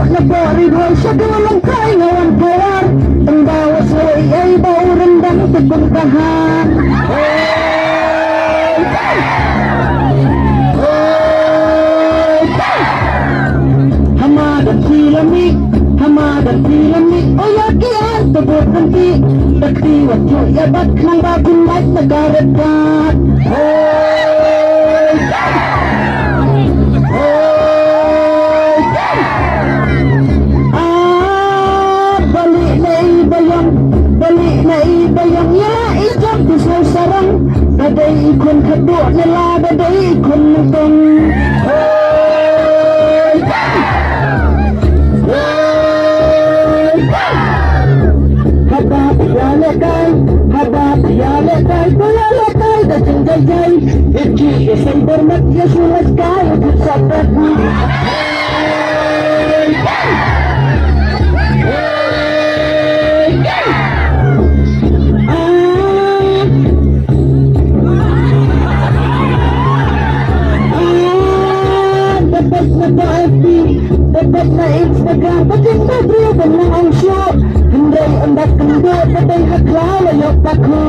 na barihoy sa dulang kay ngawan kawar. Ang bawas way ay bauran ng tagpuntahan. Hamadan silamig, o yakian, tabot nanti. Taktiwat yung yabat ng bagong light na garagat. Bali na ibayang yala ijam kusay sarang. Daday ikon kado nila, daday ikon nutong. Habab yalekay, kuyalekay, dajing dajay. Iji isang bermat yasulas kayo kusapat. Dapat na Instagram, pating na ng ang show. Hindi undak kendo, patay haklaw, layok ako.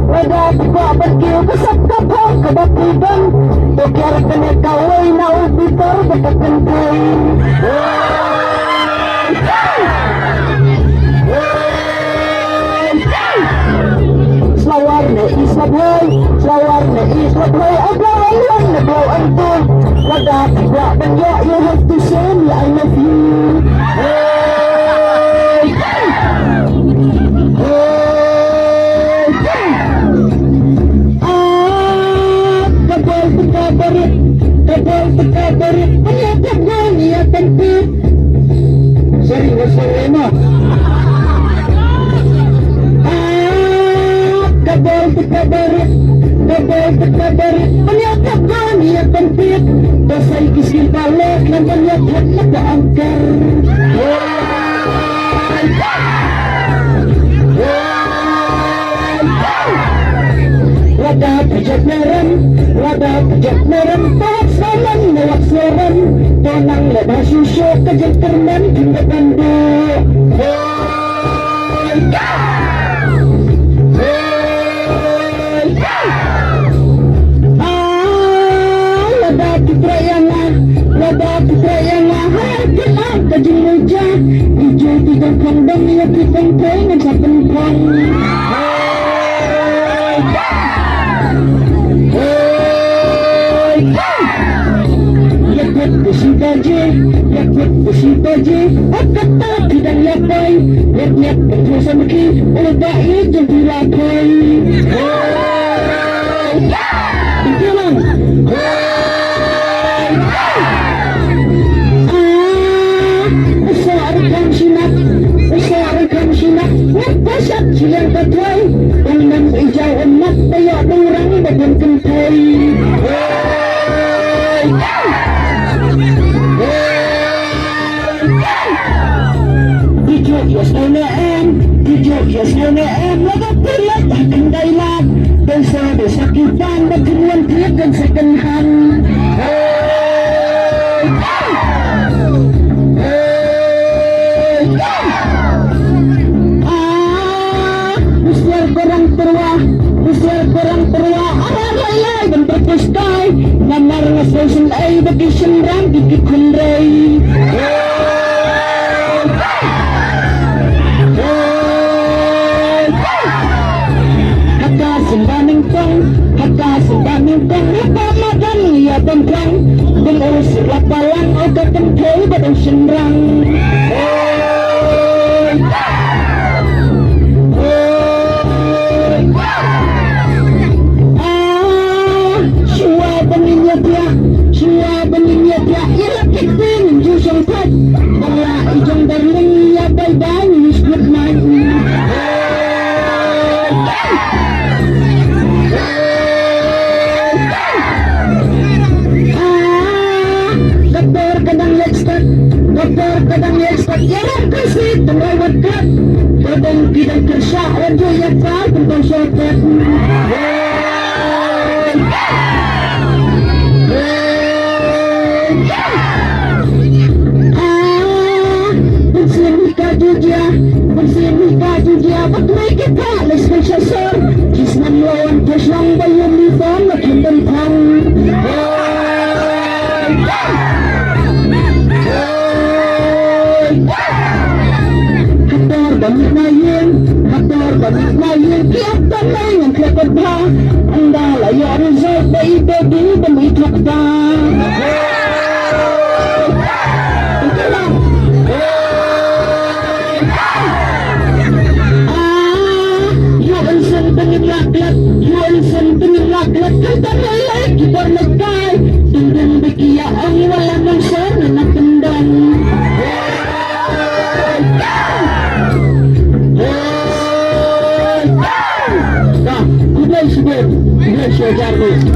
Wada ko bagyo, kasap ka po, kabatiban. Dokar ka na kaway na ubitor, bakakantay. Slawar na islabay, agaw lang nagaw ang tol. Wada ko bagyo, you have to say me I love you. Kabal tekabarit, penyakit gani akan pit. Sering bersama mo. Kabal tekabarit, penyakit gani akan pit. Dasay kiskin balik, ng penyakit na kaangkar. Wada pejat meram, tak salam melak seram. Tonang lebah susu kejat terman hingga bandu. Lada kitrayangan, hakilah kajing meja. Hijau tiga kandang, ya kitang pengen sapenpang. Yakut besi baje, kata tidak lapai. Lihat berdosa meki, oleh baik jadi lapai. Jalan. Usahakan sinak, pasak silang katway. Unang ijau emak, tayak dorang bagian kentai. Yes, lagat pilat akan dailat. Desa kitan, bagian tiap dan second hand. Usiar korang terwah, arah dan berpustai. Namar ngasal ay bagi senrang gigit kundray. Haka sembaning tong, napamadan liya bentang. Pengusir lapalan, ogat kentay badang senrang. Semua beningnya dia, ialah kiting jusong pat. Bala ijong darling, ya bye-bye, good night. Doktor Kadang expert yaran kasi tumawad ka. Kadang kidang kersa audio yang file tentang shortcut. Bersih dia, ba't may kita? Let's go siya sir. Kiss ng lawan, push lang ba yung dito? Nakitang pang. Hatar banyak na yun, kiyap tamay ang kapag ba? Ang dalaya result, baby, bamitak ba? Ito lang. Laklat kita nalay, kita nagkay. Tundang bikiya ang wala ng sana na tundang. Good night, Sibir. Good night, Sir Jarvis.